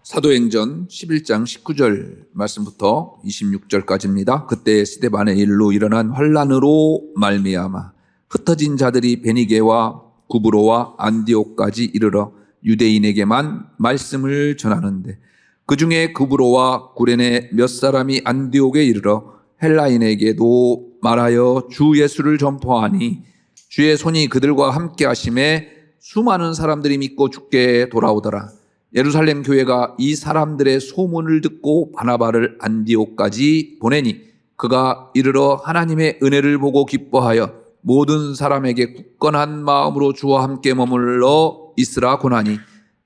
사도행전 11장 19절 말씀부터 26절까지입니다. 그때 스데반의 일로 일어난 환란으로 말미암아 흩어진 자들이 베니게와 구브로와 안디옥까지 이르러 유대인에게만 말씀을 전하는데, 그 중에 구브로와 구레네 몇 사람이 안디옥에 이르러 헬라인에게도 말하여 주 예수를 전파하니 주의 손이 그들과 함께 하심에 수많은 사람들이 믿고 주께 돌아오더라. 예루살렘 교회가 이 사람들의 소문을 듣고 바나바를 안디옥까지 보내니 그가 이르러 하나님의 은혜를 보고 기뻐하여 모든 사람에게 굳건한 마음으로 주와 함께 머물러 있으라 고나니,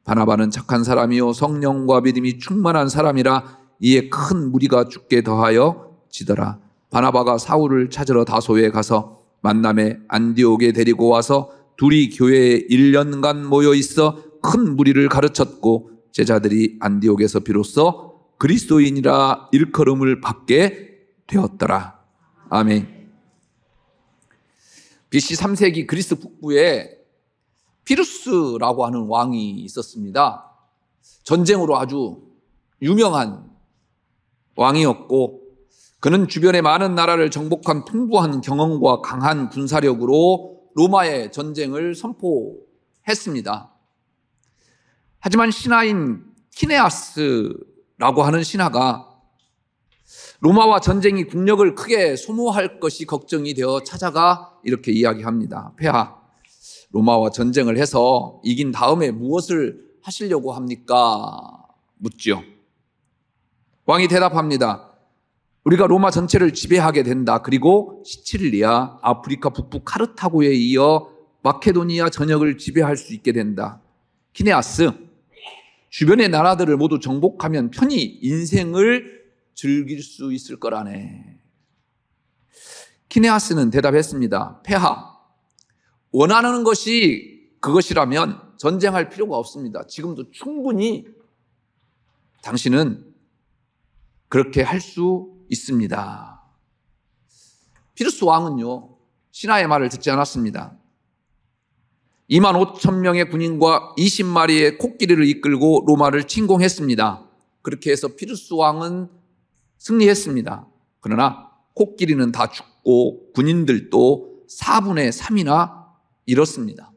바나바는 착한 사람이요 성령과 믿음이 충만한 사람이라 이에 큰 무리가 죽게 더하여 지더라. 바나바가 사울을 찾으러 다소에 가서 만남에 안디옥에 데리고 와서 둘이 교회에 1년간 모여 있어 큰 무리를 가르쳤고, 제자들이 안디옥에서 비로소 그리스도인이라 일컬음을 받게 되었더라. 아멘. BC 3세기 그리스 북부에 피루스라고 하는 왕이 있었습니다. 전쟁으로 아주 유명한 왕이었고, 그는 주변의 많은 나라를 정복한 풍부한 경험과 강한 군사력으로 로마의 전쟁을 선포했습니다. 하지만 신하인 키네아스라고 하는 신하가 로마와 전쟁이 국력을 크게 소모할 것이 걱정이 되어 찾아가 이렇게 이야기합니다. 폐하, 로마와 전쟁을 해서 이긴 다음에 무엇을 하시려고 합니까? 묻죠. 왕이 대답합니다. 우리가 로마 전체를 지배하게 된다. 그리고 시칠리아, 아프리카 북부 카르타고에 이어 마케도니아 전역을 지배할 수 있게 된다. 키네아스, 주변의 나라들을 모두 정복하면 편히 인생을 즐길 수 있을 거라네. 키네아스는 대답했습니다. 폐하, 원하는 것이 그것이라면 전쟁할 필요가 없습니다. 지금도 충분히 당신은 그렇게 할 수 있습니다. 피루스 왕은요, 신하의 말을 듣지 않았습니다. 2만 5천 명의 군인과 20마리의 코끼리를 이끌고 로마를 침공했습니다. 그렇게 해서 피루스 왕은 승리했습니다. 그러나 코끼리는 다 죽고 군인들도 4분의 3이나 잃었습니다.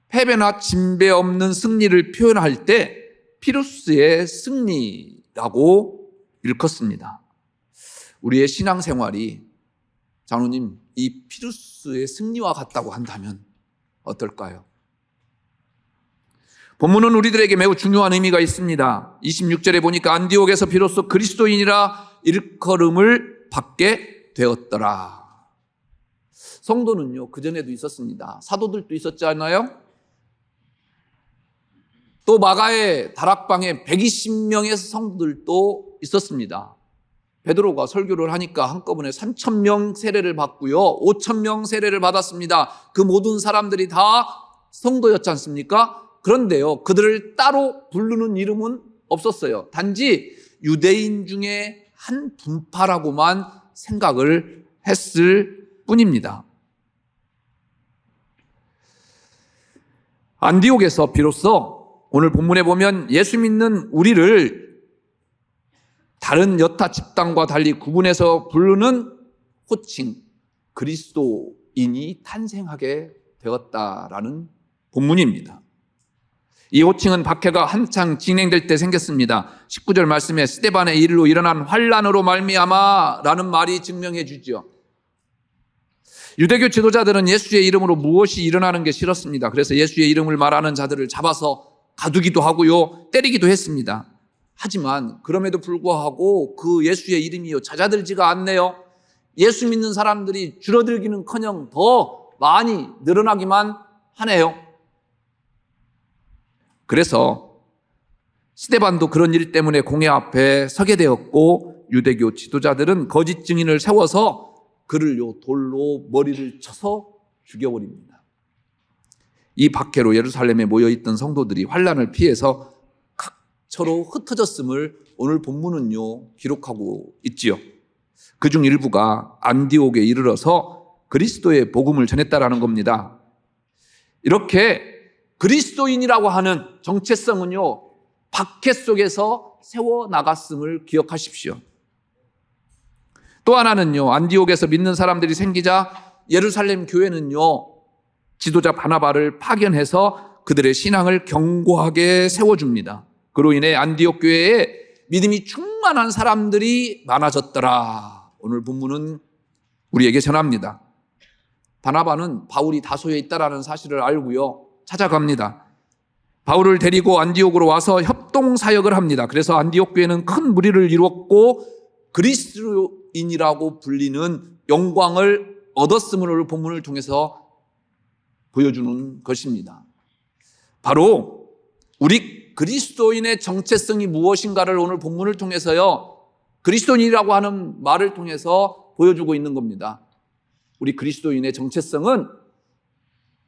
패배나 진배 없는 승리를 표현할 때 피루스의 승리라고 일컫습니다. 우리의 신앙생활이 장로님, 이 피루스의 승리와 같다고 한다면 어떨까요? 본문은 우리들에게 매우 중요한 의미가 있습니다. 26절에 보니까 안디옥에서 비로소 그리스도인이라 일컬음을 받게 되었더라. 성도는요, 그전에도 있었습니다. 사도들도 있었지 않나요? 또 마가의 다락방에 120명의 성도들도 있었습니다. 베드로가 설교를 하니까 한꺼번에 3,000명 세례를 받고요, 5,000명 세례를 받았습니다. 그 모든 사람들이 다 성도였지 않습니까? 그런데요, 그들을 따로 부르는 이름은 없었어요. 단지 유대인 중에 한 분파라고만 생각을 했을 뿐입니다. 안디옥에서 비로소 오늘 본문에 보면 예수 믿는 우리를 다른 여타 집단과 달리 구분해서 부르는 호칭, 그리스도인이 탄생하게 되었다라는 본문입니다. 이 호칭은 박해가 한창 진행될 때 생겼습니다. 19절 말씀에 스데반의 일로 일어난 환란으로 말미암아 라는 말이 증명해 주죠. 유대교 지도자들은 예수의 이름으로 무엇이 일어나는 게 싫었습니다. 그래서 예수의 이름을 말하는 자들을 잡아서 가두기도 하고요, 때리기도 했습니다. 하지만 그럼에도 불구하고 그 예수의 이름이요 잦아들지가 않네요. 예수 믿는 사람들이 줄어들기는커녕 더 많이 늘어나기만 하네요. 그래서 스데반도 그런 일 때문에 공회 앞에 서게 되었고, 유대교 지도자들은 거짓 증인을 세워서 그를 돌로 머리를 쳐서 죽여버립니다. 이 박해로 예루살렘에 모여있던 성도들이 환란을 피해서 각처로 흩어졌음을 오늘 본문은요 기록하고 있지요. 그중 일부가 안디옥에 이르러서 그리스도의 복음을 전했다라는 겁니다. 이렇게 그리스도인이라고 하는 정체성은요, 박해 속에서 세워나갔음을 기억하십시오. 또 하나는요, 안디옥에서 믿는 사람들이 생기자 예루살렘 교회는요, 지도자 바나바를 파견해서 그들의 신앙을 견고하게 세워줍니다. 그로 인해 안디옥 교회에 믿음이 충만한 사람들이 많아졌더라. 오늘 본문은 우리에게 전합니다. 바나바는 바울이 다소에 있다라는 사실을 알고요, 찾아갑니다. 바울을 데리고 안디옥으로 와서 협동 사역을 합니다. 그래서 안디옥 교회는 큰 무리를 이루었고 그리스도인이라고 불리는 영광을 얻었음을 본문을 통해서 보여주는 것입니다. 바로 우리 그리스도인의 정체성이 무엇인가를 오늘 본문을 통해서요, 그리스도인이라고 하는 말을 통해서 보여주고 있는 겁니다. 우리 그리스도인의 정체성은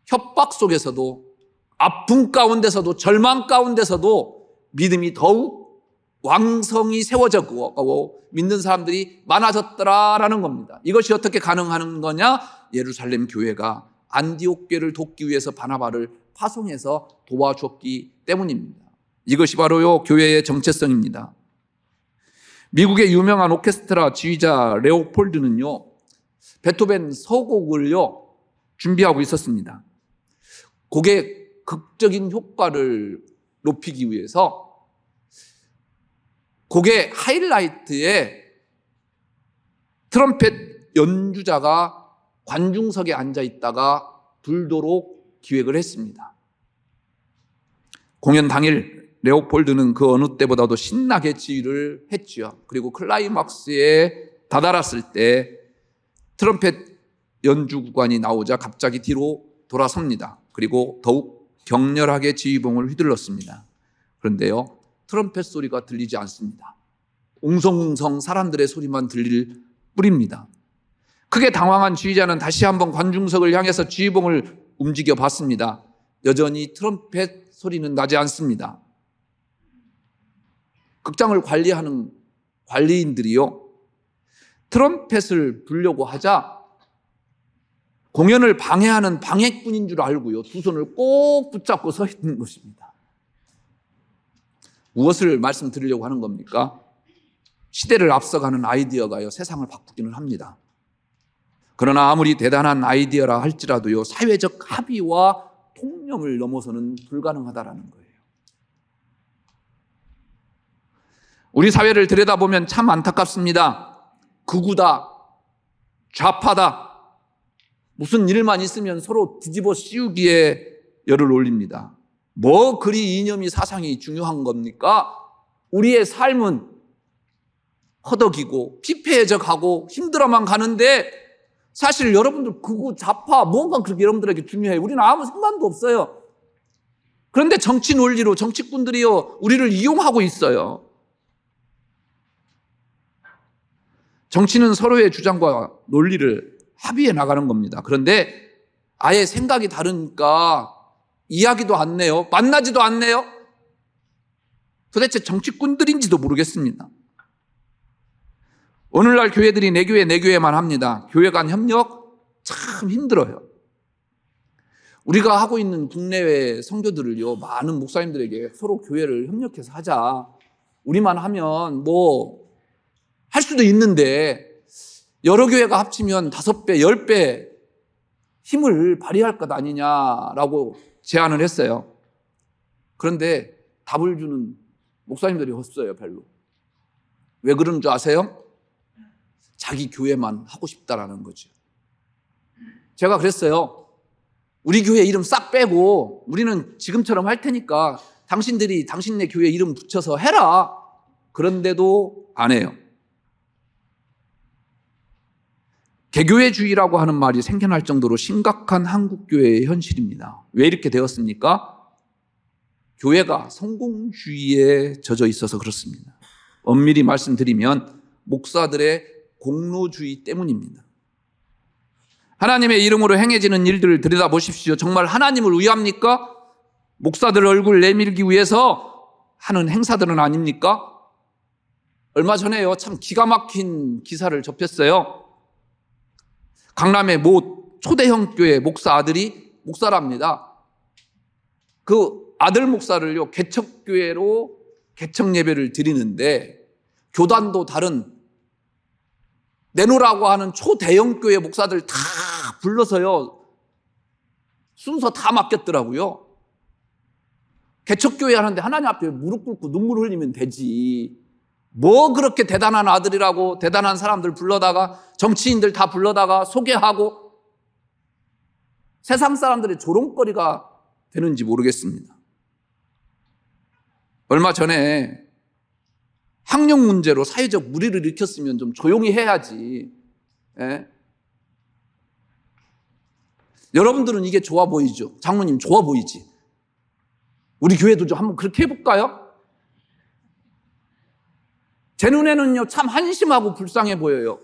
협박 속에서도, 아픔 가운데서도, 절망 가운데서도 믿음이 더욱 왕성히 세워졌고 믿는 사람들이 많아졌더라라는 겁니다. 이것이 어떻게 가능한 거냐? 예루살렘 교회가 안디옥 교회를 돕기 위해서 바나바를 파송해서 도와주었기 때문입니다. 이것이 바로요, 교회의 정체성입니다. 미국의 유명한 오케스트라 지휘자 레오폴드는요, 베토벤 서곡을요, 준비하고 있었습니다. 곡의 극적인 효과를 높이기 위해서 곡의 하이라이트에 트럼펫 연주자가 관중석에 앉아 있다가 불도록 기획을 했습니다. 공연 당일 레오폴드는 그 어느 때보다도 신나게 지휘를 했죠. 그리고 클라이막스에 다다랐을 때 트럼펫 연주관이 나오자 갑자기 뒤로 돌아섭니다. 그리고 더욱 격렬하게 지휘봉을 휘둘렀습니다. 그런데요, 트럼펫 소리가 들리지 않습니다. 웅성웅성 사람들의 소리만 들릴 뿐입니다. 크게 당황한 지휘자는 다시 한번 관중석을 향해서 지휘봉을 움직여 봤습니다. 여전히 트럼펫 소리는 나지 않습니다. 극장을 관리하는 관리인들이요, 트럼펫을 불려고 하자 공연을 방해하는 방해꾼인 줄 알고요, 두 손을 꼭 붙잡고 서 있는 것입니다. 무엇을 말씀드리려고 하는 겁니까? 시대를 앞서가는 아이디어가요, 세상을 바꾸기는 합니다. 그러나 아무리 대단한 아이디어라 할지라도요, 사회적 합의와 통념을 넘어서는 불가능하다라는 거예요. 우리 사회를 들여다보면 참 안타깝습니다. 극우다, 좌파다, 무슨 일만 있으면 서로 뒤집어 씌우기에 열을 올립니다. 뭐 그리 이념이 사상이 중요한 겁니까? 우리의 삶은 허덕이고 피폐해져가고 힘들어만 가는데 사실 여러분들 극우, 좌파 뭔가 그렇게 여러분들에게 중요해요. 우리는 아무 상관도 없어요. 그런데 정치 논리로 정치꾼들이요, 우리를 이용하고 있어요. 정치는 서로의 주장과 논리를 합의해 나가는 겁니다. 그런데 아예 생각이 다르니까 이야기도 안 내요. 만나지도 않네요. 도대체 정치꾼들인지도 모르겠습니다. 오늘날 교회들이 내 교회만 합니다. 교회 간 협력 참 힘들어요. 우리가 하고 있는 국내외 선교들을요, 많은 목사님들에게 서로 교회를 협력해서 하자. 우리만 하면 뭐 할 수도 있는데 여러 교회가 합치면 5배, 10배 힘을 발휘할 것 아니냐라고 제안을 했어요. 그런데 답을 주는 목사님들이 없어요, 별로. 왜 그런 줄 아세요? 자기 교회만 하고 싶다라는 거죠. 제가 그랬어요. 우리 교회 이름 싹 빼고 우리는 지금처럼 할 테니까 당신들이 당신네 교회 이름 붙여서 해라. 그런데도 안 해요. 개교회주의라고 하는 말이 생겨날 정도로 심각한 한국교회의 현실입니다. 왜 이렇게 되었습니까? 교회가 성공주의에 젖어 있어서 그렇습니다. 엄밀히 말씀드리면 목사들의 공로주의 때문입니다. 하나님의 이름으로 행해지는 일들을 들여다보십시오. 정말 하나님을 위합니까? 목사들 얼굴 내밀기 위해서 하는 행사들은 아닙니까? 얼마 전에요, 참 기가 막힌 기사를 접했어요. 강남의 모 초대형 교회 목사 아들이 목사랍니다. 그 아들 목사를요, 개척교회로 개척 예배를 드리는데 교단도 다른 내놓으라고 하는 초대형 교회 목사들 다 불러서요, 순서 다 맡겼더라고요. 개척교회 하는데 하나님 앞에 무릎 꿇고 눈물 흘리면 되지. 뭐 그렇게 대단한 아들이라고 대단한 사람들 불러다가 정치인들 다 불러다가 소개하고 세상 사람들의 조롱거리가 되는지 모르겠습니다. 얼마 전에 학력 문제로 사회적 물의를 일으켰으면 좀 조용히 해야지. 예? 여러분들은 이게 좋아 보이죠? 장로님 좋아 보이지? 우리 교회도 좀 한번 그렇게 해볼까요? 제 눈에는요, 참 한심하고 불쌍해 보여요.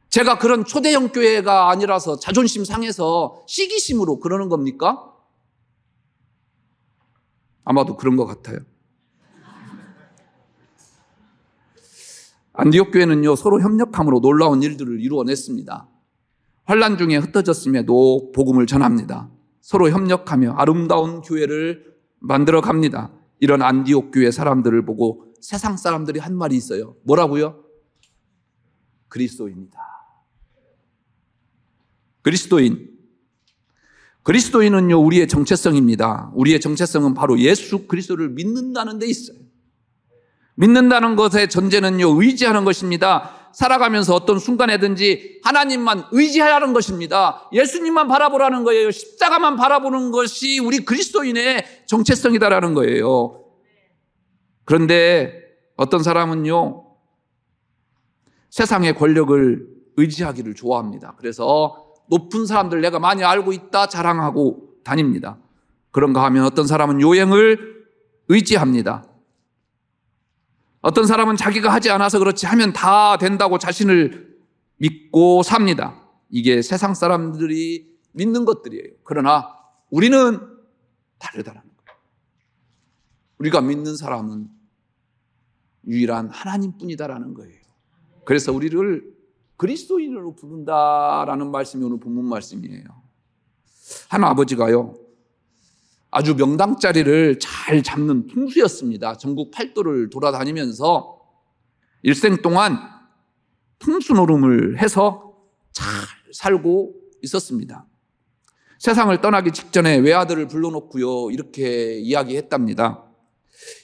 제가 그런 초대형 교회가 아니라서 자존심 상해서 시기심으로 그러는 겁니까? 아마도 그런 것 같아요. 안디옥 교회는요, 서로 협력함으로 놀라운 일들을 이루어냈습니다. 환난 중에 흩어졌음에도 복음을 전합니다. 서로 협력하며 아름다운 교회를 만들어 갑니다. 이런 안디옥 교회 사람들을 보고 세상 사람들이 한 말이 있어요. 뭐라고요? 그리스도인이다. 그리스도인은요, 우리의 정체성입니다. 우리의 정체성은 바로 예수 그리스도를 믿는다는 데 있어요. 믿는다는 것의 전제는요, 의지하는 것입니다. 살아가면서 어떤 순간에든지 하나님만 의지하라는 것입니다. 예수님만 바라보라는 거예요. 십자가만 바라보는 것이 우리 그리스도인의 정체성이다라는 거예요. 그런데 어떤 사람은요, 세상의 권력을 의지하기를 좋아합니다. 그래서 높은 사람들 내가 많이 알고 있다 자랑하고 다닙니다. 그런가 하면 어떤 사람은 요행을 의지합니다. 어떤 사람은 자기가 하지 않아서 그렇지 하면 다 된다고 자신을 믿고 삽니다. 이게 세상 사람들이 믿는 것들이에요. 그러나 우리는 다르다는 거예요. 우리가 믿는 사람은 유일한 하나님뿐이다라는 거예요. 그래서 우리를 그리스도인으로 부른다라는 말씀이 오늘 본문 말씀이에요. 한 아버지가요, 아주 명당 자리를 잘 잡는 풍수였습니다. 전국 8도를 돌아다니면서 일생 동안 풍수 노름을 해서 잘 살고 있었습니다. 세상을 떠나기 직전에 외아들을 불러놓고요, 이렇게 이야기했답니다.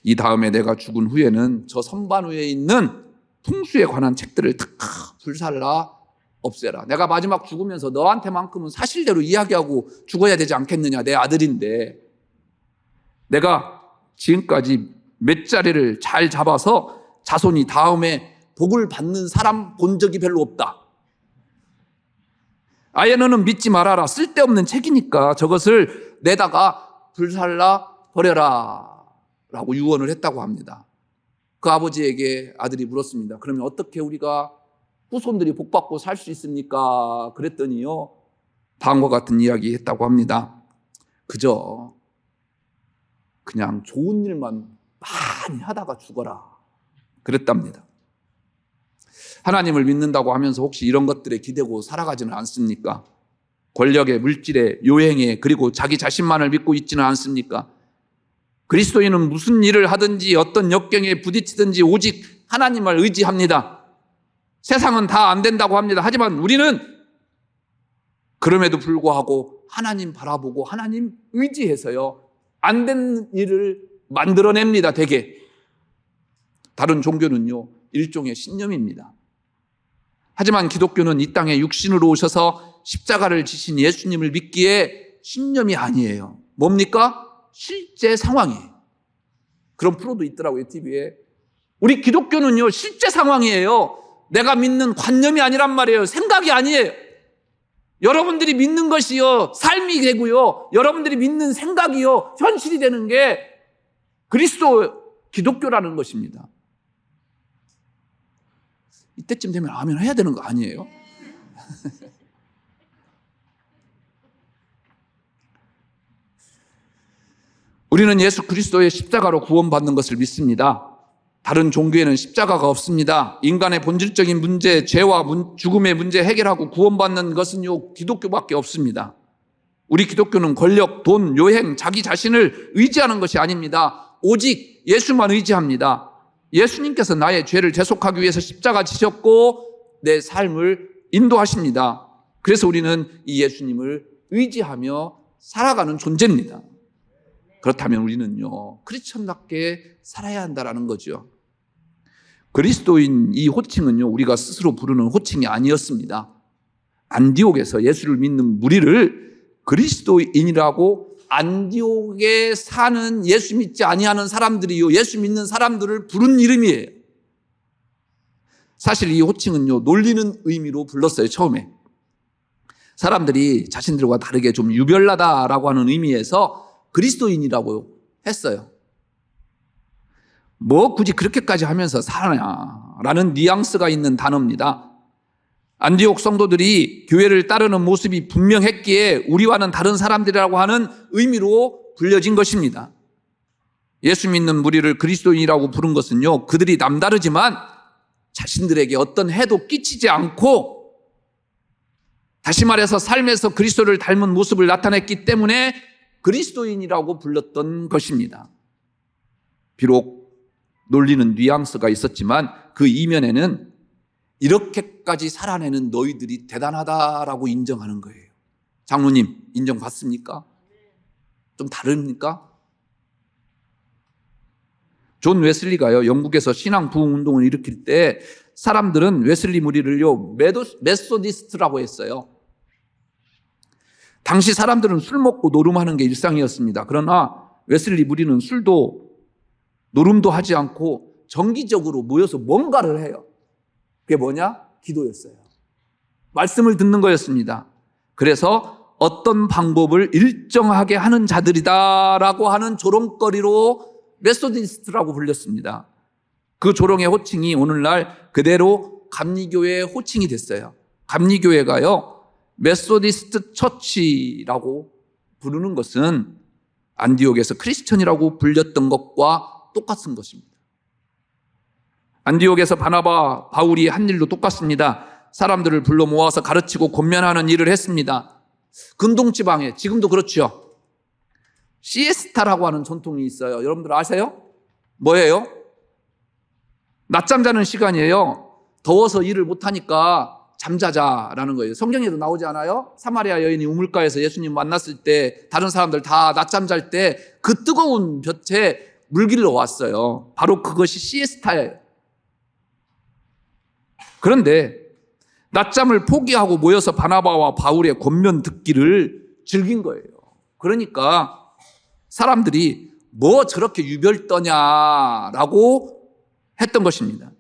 이 다음에 내가 죽은 후에는 저 선반 위에 있는 풍수에 관한 책들을 다 불살라 없애라. 내가 마지막 죽으면서 너한테만큼은 사실대로 이야기하고 죽어야 되지 않겠느냐. 내 아들인데 내가 지금까지 몇 자리를 잘 잡아서 자손이 다음에 복을 받는 사람 본 적이 별로 없다. 아예 너는 믿지 말아라. 쓸데없는 책이니까 저것을 내다가 불살라 버려라 라고 유언을 했다고 합니다. 그 아버지에게 아들이 물었습니다. 그러면 어떻게 우리가 후손들이 복받고 살 수 있습니까? 그랬더니요, 다음과 같은 이야기 했다고 합니다. 그저 그냥 좋은 일만 많이 하다가 죽어라 그랬답니다. 하나님을 믿는다고 하면서 혹시 이런 것들에 기대고 살아가지는 않습니까? 권력에, 물질에, 요행에, 그리고 자기 자신만을 믿고 있지는 않습니까? 그리스도인은 무슨 일을 하든지 어떤 역경에 부딪히든지 오직 하나님을 의지합니다. 세상은 다 안 된다고 합니다. 하지만 우리는 그럼에도 불구하고 하나님 바라보고 하나님 의지해서요, 안 된 일을 만들어냅니다. 되게. 다른 종교는요, 일종의 신념입니다. 하지만 기독교는 이 땅에 육신으로 오셔서 십자가를 지신 예수님을 믿기에 신념이 아니에요. 뭡니까? 실제 상황이에요. 그런 프로도 있더라고요, TV에. 우리 기독교는요, 실제 상황이에요. 내가 믿는 관념이 아니란 말이에요. 생각이 아니에요. 여러분들이 믿는 것이요, 삶이 되고요, 여러분들이 믿는 생각이요, 현실이 되는 게 그리스도 기독교라는 것입니다. 이때쯤 되면 아멘 해야 되는 거 아니에요? 우리는 예수 그리스도의 십자가로 구원받는 것을 믿습니다. 다른 종교에는 십자가가 없습니다. 인간의 본질적인 문제, 죄와 죽음의 문제 해결하고 구원받는 것은요, 기독교밖에 없습니다. 우리 기독교는 권력, 돈, 요행, 자기 자신을 의지하는 것이 아닙니다. 오직 예수만 의지합니다. 예수님께서 나의 죄를 대속하기 위해서 십자가 지셨고 내 삶을 인도하십니다. 그래서 우리는 이 예수님을 의지하며 살아가는 존재입니다. 그렇다면 우리는요, 크리스천답게 살아야 한다라는 거죠. 그리스도인 이 호칭은요, 우리가 스스로 부르는 호칭이 아니었습니다. 안디옥에서 예수를 믿는 무리를 그리스도인이라고 안디옥에 사는 예수 믿지 아니하는 사람들이요, 예수 믿는 사람들을 부른 이름이에요. 사실 이 호칭은요, 놀리는 의미로 불렀어요, 처음에. 사람들이 자신들과 다르게 좀 유별나다라고 하는 의미에서 그리스도인이라고 했어요. 뭐 굳이 그렇게까지 하면서 사냐라는 뉘앙스가 있는 단어입니다. 안디옥 성도들이 교회를 따르는 모습이 분명했기에 우리와는 다른 사람들이라고 하는 의미로 불려진 것입니다. 예수 믿는 무리를 그리스도인이라고 부른 것은요, 그들이 남다르지만 자신들에게 어떤 해도 끼치지 않고, 다시 말해서 삶에서 그리스도를 닮은 모습을 나타냈기 때문에 그리스도인이라고 불렀던 것입니다. 비록 놀리는 뉘앙스가 있었지만 그 이면에는 이렇게까지 살아내는 너희들이 대단하다라고 인정하는 거예요. 장로님, 인정받습니까? 좀 다릅니까? 존 웨슬리가요, 영국에서 신앙 부흥 운동을 일으킬 때 사람들은 웨슬리 무리를요, 메소디스트라고 했어요. 당시 사람들은 술 먹고 노름하는 게 일상이었습니다. 그러나 웨슬리 무리는 술도 노름도 하지 않고 정기적으로 모여서 뭔가를 해요. 그게 뭐냐? 기도였어요. 말씀을 듣는 거였습니다. 그래서 어떤 방법을 일정하게 하는 자들이다라고 하는 조롱거리로 메소디스트라고 불렸습니다. 그 조롱의 호칭이 오늘날 그대로 감리교회의 호칭이 됐어요. 감리교회가요, 메소디스트 처치라고 부르는 것은 안디옥에서 크리스천이라고 불렸던 것과 똑같은 것입니다. 안디옥에서 바나바, 바울이 한 일도 똑같습니다. 사람들을 불러 모아서 가르치고 권면하는 일을 했습니다. 근동지방에 지금도 그렇죠. 시에스타라고 하는 전통이 있어요. 여러분들 아세요? 뭐예요? 낮잠 자는 시간이에요. 더워서 일을 못하니까 잠자자라는 거예요. 성경에도 나오지 않아요? 사마리아 여인이 우물가에서 예수님 만났을 때 다른 사람들 다 낮잠 잘 때 그 뜨거운 볕에 물길러 왔어요. 바로 그것이 시에스타예요. 그런데 낮잠을 포기하고 모여서 바나바와 바울의 권면 듣기를 즐긴 거예요. 그러니까 사람들이 뭐 저렇게 유별 떠냐라고 했던 것입니다.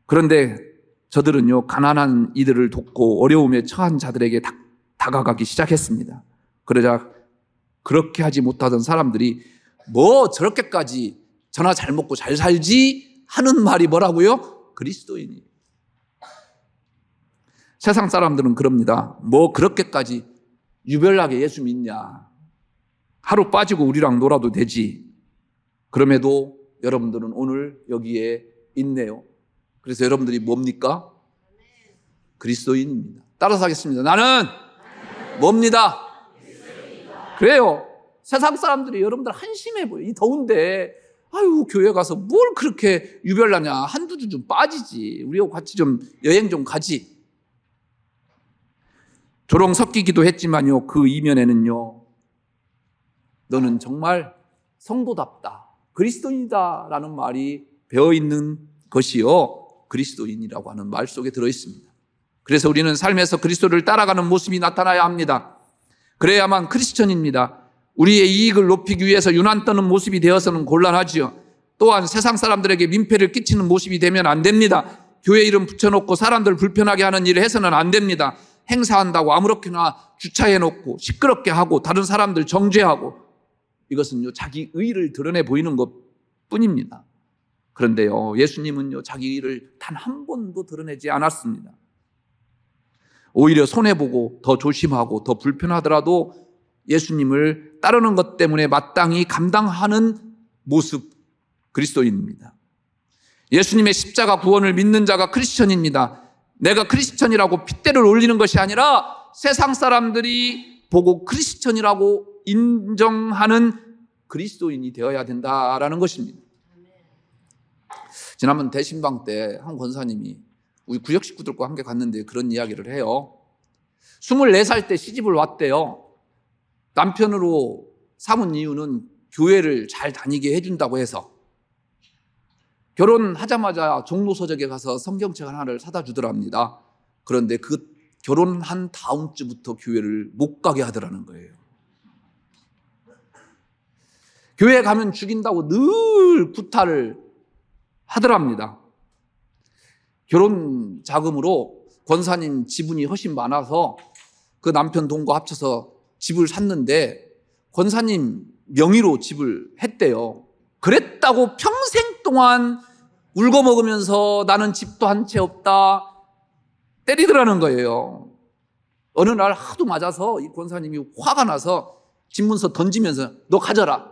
그런데 저들은요, 가난한 이들을 돕고 어려움에 처한 자들에게 다가가기 시작했습니다. 그러자 그렇게 하지 못하던 사람들이 뭐 저렇게까지 저나 잘 먹고 잘 살지 하는 말이 뭐라고요? 그리스도인이. 세상 사람들은 그럽니다. 뭐 그렇게까지 유별나게 예수 믿냐. 하루 빠지고 우리랑 놀아도 되지. 그럼에도 여러분들은 오늘 여기에 있네요. 그래서 여러분들이 뭡니까? 그리스도인입니다. 따라서 하겠습니다. 나는 뭡니다? 그래요. 세상 사람들이 여러분들 한심해 보여. 이 더운데 아유, 교회 가서 뭘 그렇게 유별나냐. 한두 주 좀 빠지지. 우리하고 같이 좀 여행 좀 가지. 조롱 섞이기도 했지만요, 그 이면에는요, 너는 정말 성도답다, 그리스도인이다라는 말이 배어있는 것이요, 그리스도인이라고 하는 말 속에 들어있습니다. 그래서 우리는 삶에서 그리스도를 따라가는 모습이 나타나야 합니다. 그래야만 크리스천입니다. 우리의 이익을 높이기 위해서 유난 떠는 모습이 되어서는 곤란하지요. 또한 세상 사람들에게 민폐를 끼치는 모습이 되면 안 됩니다. 교회 이름 붙여놓고 사람들 불편하게 하는 일을 해서는 안 됩니다. 행사한다고 아무렇게나 주차해놓고 시끄럽게 하고 다른 사람들 정죄하고, 이것은요, 자기 의의를 드러내 보이는 것 뿐입니다. 그런데요, 예수님은요, 자기 의의를 단 한 번도 드러내지 않았습니다. 오히려 손해보고 더 조심하고 더 불편하더라도 예수님을 따르는 것 때문에 마땅히 감당하는 모습, 그리스도인입니다. 예수님의 십자가 구원을 믿는 자가 크리스천입니다. 내가 크리스천이라고 핏대를 올리는 것이 아니라 세상 사람들이 보고 크리스천이라고 인정하는 그리스도인이 되어야 된다라는 것입니다. 지난번 대신방 때 한 권사님이 우리 구역 식구들과 함께 갔는데 그런 이야기를 해요. 24살 때 시집을 왔대요. 남편으로 삼은 이유는 교회를 잘 다니게 해준다고 해서. 결혼하자마자 종로서적에 가서 성경책 하나를 사다 주더랍니다. 그런데 그 결혼한 다음 주부터 교회를 못 가게 하더라는 거예요. 교회 가면 죽인다고 늘 구타를 하더랍니다. 결혼 자금으로 권사님 지분이 훨씬 많아서 그 남편 돈과 합쳐서 집을 샀는데 권사님 명의로 집을 했대요. 그랬다고 평생 동안 울고 먹으면서 나는 집도 한 채 없다 때리더라는 거예요. 어느 날 하도 맞아서 이 권사님이 화가 나서 집문서 던지면서 너 가져라.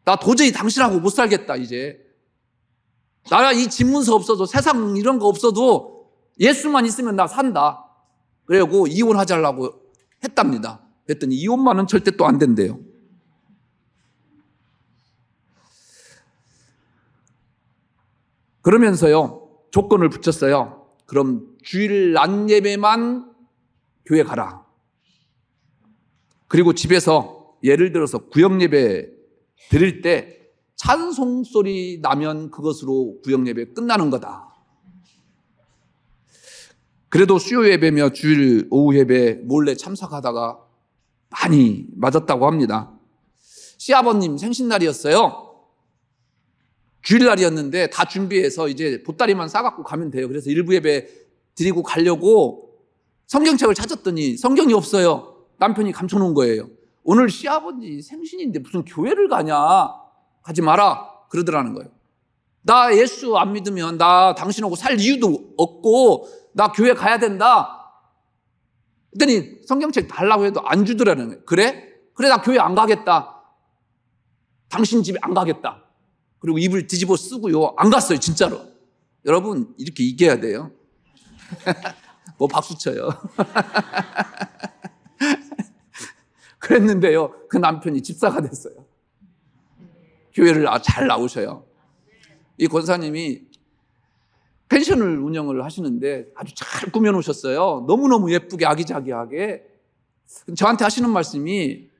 나 도저히 당신하고 못 살겠다 이제. 나 이 집문서 없어도 세상 이런 거 없어도 예수만 있으면 나 산다. 그래고 이혼하자려고 했답니다. 그랬더니 이혼만은 절대 또 안 된대요. 그러면서요 조건을 붙였어요. 그럼 주일 낮 예배만 교회 가라. 그리고 집에서 예를 들어서 구역 예배 드릴 때 찬송 소리 나면 그것으로 구역 예배 끝나는 거다. 그래도 수요 예배며 주일 오후 예배 몰래 참석하다가 많이 맞았다고 합니다. 시아버님 생신날이었어요. 주일날이었는데 다 준비해서 이제 보따리만 싸갖고 가면 돼요. 그래서 일부 예배 드리고 가려고 성경책을 찾았더니 성경이 없어요. 남편이 감춰놓은 거예요. 오늘 시아버지 생신인데 무슨 교회를 가냐. 가지 마라 그러더라는 거예요. 나 예수 안 믿으면 나 당신하고 살 이유도 없고 나 교회 가야 된다. 그랬더니 성경책 달라고 해도 안 주더라는 거예요. 그래? 그래 나 교회 안 가겠다. 당신 집에 안 가겠다. 그리고 입을 뒤집어 쓰고요. 안 갔어요 진짜로. 여러분 이렇게 이겨야 돼요. 뭐 박수 쳐요. 그랬는데요 그 남편이 집사가 됐어요. 교회를 잘 나오셔요. 이 권사님이 펜션을 운영을 하시는데 아주 잘 꾸며놓으셨어요. 너무너무 예쁘게 아기자기하게. 저한테 하시는 말씀이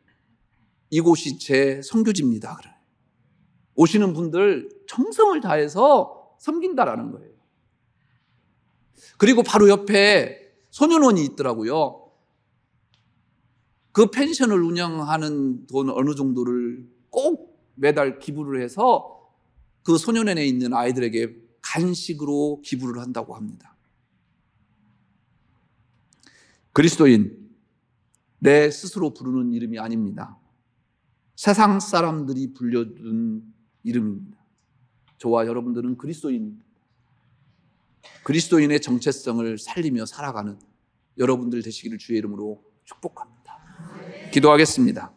이곳이 제 선교지입니다. 그래요. 오시는 분들 정성을 다해서 섬긴다라는 거예요. 그리고 바로 옆에 소년원이 있더라고요. 그 펜션을 운영하는 돈 어느 정도를 꼭 매달 기부를 해서 그 소년원에 있는 아이들에게 간식으로 기부를 한다고 합니다. 그리스도인, 내 스스로 부르는 이름이 아닙니다. 세상 사람들이 불려준 이름입니다. 저와 여러분들은 그리스도인입니다. 그리스도인의 정체성을 살리며 살아가는 여러분들 되시기를 주의 이름으로 축복합니다. 기도하겠습니다.